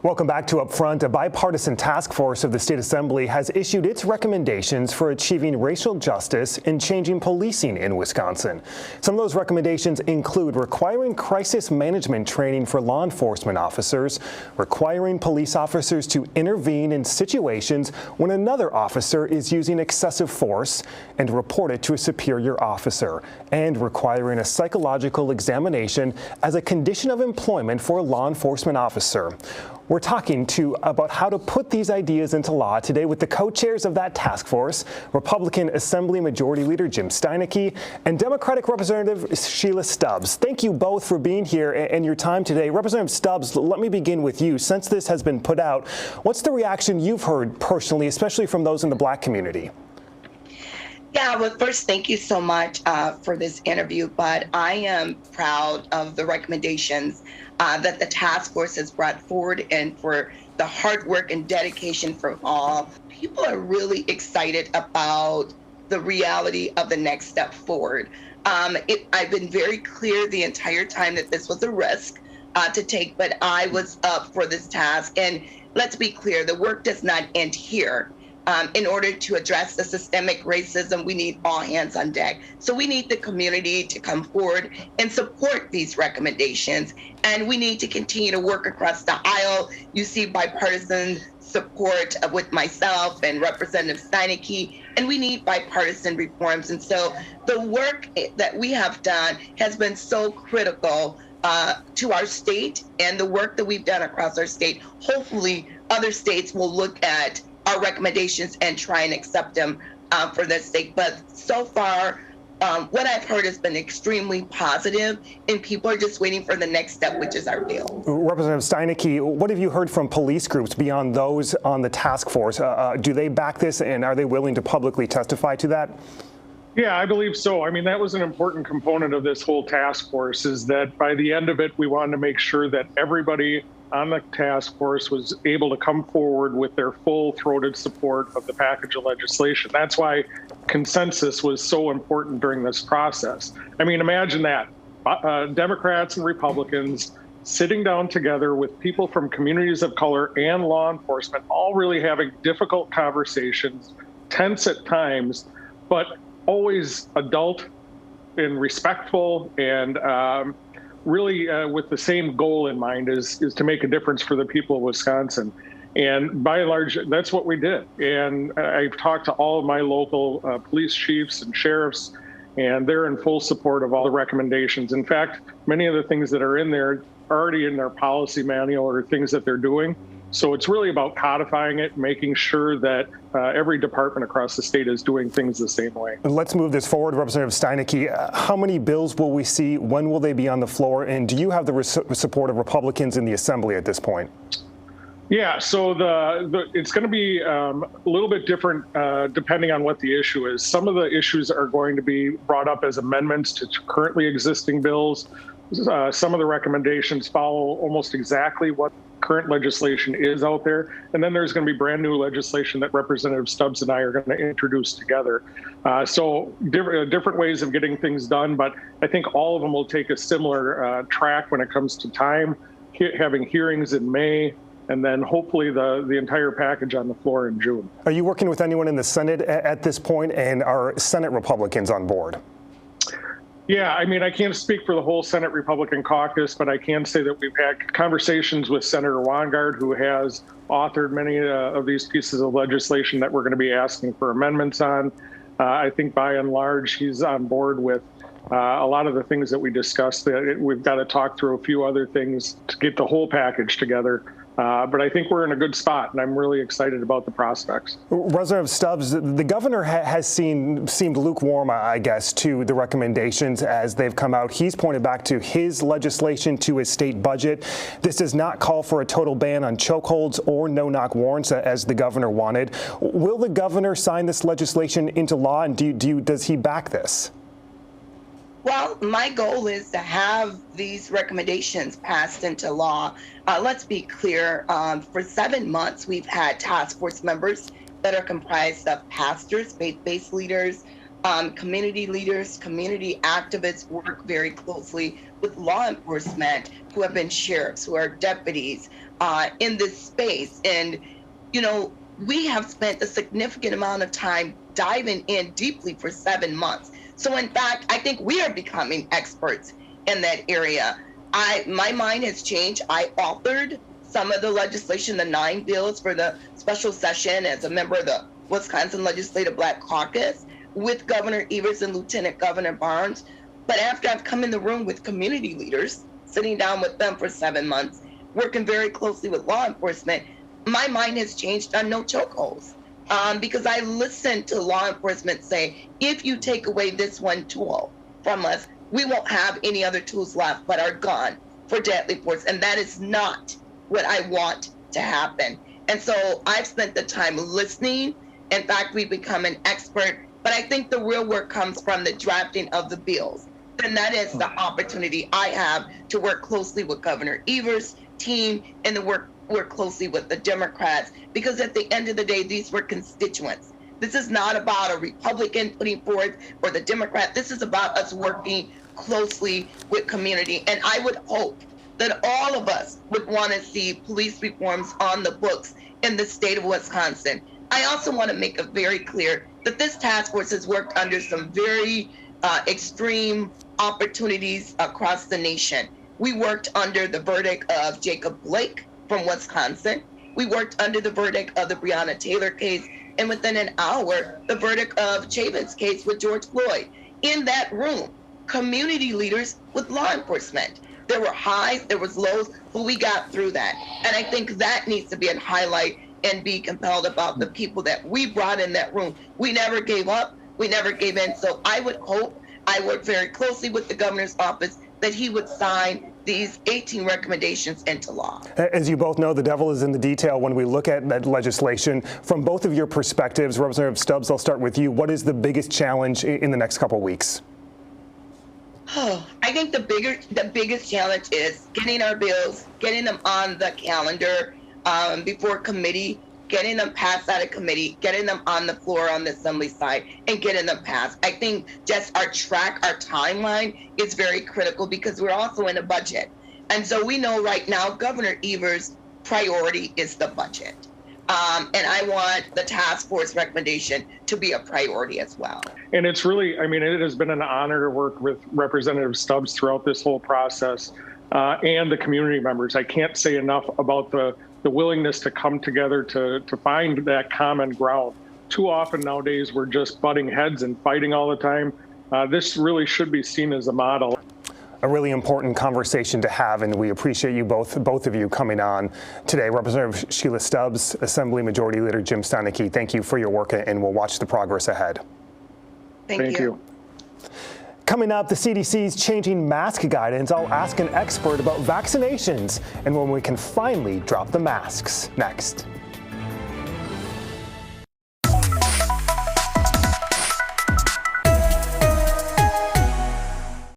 Welcome back to Upfront. A bipartisan task force of the State Assembly has issued its recommendations for achieving racial justice and changing policing in Wisconsin. Some of those recommendations include requiring crisis management training for law enforcement officers, requiring police officers to intervene in situations when another officer is using excessive force and report it to a superior officer, and requiring a psychological examination as a condition of employment for a law enforcement officer. We're talking about how to put these ideas into law today with the co-chairs of that task force, Republican Assembly Majority Leader Jim Steineke and Democratic Representative Sheila Stubbs. Thank you both for being here and your time today. Representative Stubbs, let me begin with you. Since this has been put out, what's the reaction you've heard personally, especially from those in the Black community? Yeah, well, first, thank you so much for this interview, but I am proud of the recommendations that the task force has brought forward and for the hard work and dedication from all. People are really excited about the reality of the next step forward. I've been very clear the entire time that this was a risk to take, but I was up for this task. And let's be clear, the work does not end here. In order to address the systemic racism, we need all hands on deck. So we need the community to come forward and support these recommendations. And we need to continue to work across the aisle. You see bipartisan support with myself and Representative Steineke, and we need bipartisan reforms. And so the work that we have done has been so critical to our state, and the work that we've done across our state. Hopefully other states will look at our recommendations and try and accept them for their sake. But so far, what I've heard has been extremely positive, and people are just waiting for the next step, which is our bill. Representative Steineke, what have you heard from police groups beyond those on the task force? Do they back this, and are they willing to publicly testify to that? Yeah, I believe so. I mean, that was an important component of this whole task force, is that by the end of it, we wanted to make sure that everybody on the task force was able to come forward with their full-throated support of the package of legislation. That's why consensus was so important during this process. I mean, imagine that. Democrats and Republicans sitting down together with people from communities of color and law enforcement, all really having difficult conversations, tense at times, but always adult and respectful, and really with the same goal in mind, is to make a difference for the people of Wisconsin. And by and large, that's what we did. And I've talked to all of my local police chiefs and sheriffs, and they're in full support of all the recommendations. In fact, many of the things that are in there are already in their policy manual or things that they're doing. So it's really about codifying it, making sure that every department across the state is doing things the same way. Let's move this forward, Representative Steineke. How many bills will we see? When will they be on the floor? And do you have the support of Republicans in the Assembly at this point? Yeah, so it's going to be a little bit different depending on what the issue is. Some of the issues are going to be brought up as amendments to currently existing bills. Some of the recommendations follow almost exactly what current legislation is out there. And then there's going to be brand new legislation that Representative Stubbs and I are going to introduce together. So different ways of getting things done, but I think all of them will take a similar track when it comes to time, having hearings in May, and then hopefully the entire package on the floor in June. Are you working with anyone in the Senate at this point, and are Senate Republicans on board? Yeah, I mean, I can't speak for the whole Senate Republican caucus, but I can say that we've had conversations with Senator Wangard, who has authored many of these pieces of legislation that we're going to be asking for amendments on. I think by and large, he's on board with a lot of the things that we discussed. We've got to talk through a few other things to get the whole package together. But I think we're in a good spot, and I'm really excited about the prospects. Representative Stubbs, the governor has seemed lukewarm, I guess, to the recommendations as they've come out. He's pointed back to his legislation, to his state budget. This does not call for a total ban on chokeholds or no-knock warrants, as the governor wanted. Will the governor sign this legislation into law, and does he back this? Well, my goal is to have these recommendations passed into law. Let's be clear, for 7 months, we've had task force members that are comprised of pastors, faith-based leaders, community leaders, community activists, work very closely with law enforcement who have been sheriffs, who are deputies in this space. And, you know, we have spent a significant amount of time diving in deeply for 7 months. So in fact, I think we are becoming experts in that area. My mind has changed. I authored some of the legislation, the 9 bills for the special session as a member of the Wisconsin Legislative Black Caucus with Governor Evers and Lieutenant Governor Barnes. But after I've come in the room with community leaders, sitting down with them for 7 months, working very closely with law enforcement, my mind has changed on no chokeholds. Because I listened to law enforcement say, if you take away this one tool from us, we won't have any other tools left but are gone for deadly force. And that is not what I want to happen. And so I've spent the time listening. In fact, we've become an expert, but I think the real work comes from the drafting of the bills. And that is the opportunity I have to work closely with Governor Evers' team and to work closely with the Democrats, because at the end of the day, these were constituents. This is not about a Republican putting forth or the Democrat. This is about us working closely with community. And I would hope that all of us would want to see police reforms on the books in the state of Wisconsin. I also want to make it very clear that this task force has worked under some very extreme opportunities across the nation. We worked under the verdict of Jacob Blake from Wisconsin. We worked under the verdict of the Breonna Taylor case, and within an hour, the verdict of Chavin's case with George Floyd. In that room, community leaders with law enforcement. There were highs, there was lows, but we got through that. And I think that needs to be a highlight and be compelled about the people that we brought in that room. We never gave up, we never gave in. So I would hope, I work very closely with the governor's office, that he would sign these 18 recommendations into law. As you both know, the devil is in the detail when we look at that legislation. From both of your perspectives, Representative Stubbs, I'll start with you. What is the biggest challenge in the next couple of weeks? Oh, I think the biggest challenge is getting our bills, getting them on the calendar before committee, getting them passed out of committee, getting them on the floor on the assembly side, and getting them passed. I think just our timeline is very critical because we're also in a budget. And so we know right now Governor Evers' priority is the budget. And I want the task force recommendation to be a priority as well. And it's really, I mean, it has been an honor to work with Representative Stubbs throughout this whole process and the community members. I can't say enough about the willingness to come together to find that common ground. Too often nowadays, we're just butting heads and fighting all the time. This really should be seen as a model. A really important conversation to have, and we appreciate you both of you coming on today. Representative Sheila Stubbs, Assembly Majority Leader Jim Steineke, thank you for your work, and we'll watch the progress ahead. Thank you. Coming up, the CDC's changing mask guidance. I'll ask an expert about vaccinations and when we can finally drop the masks. Next.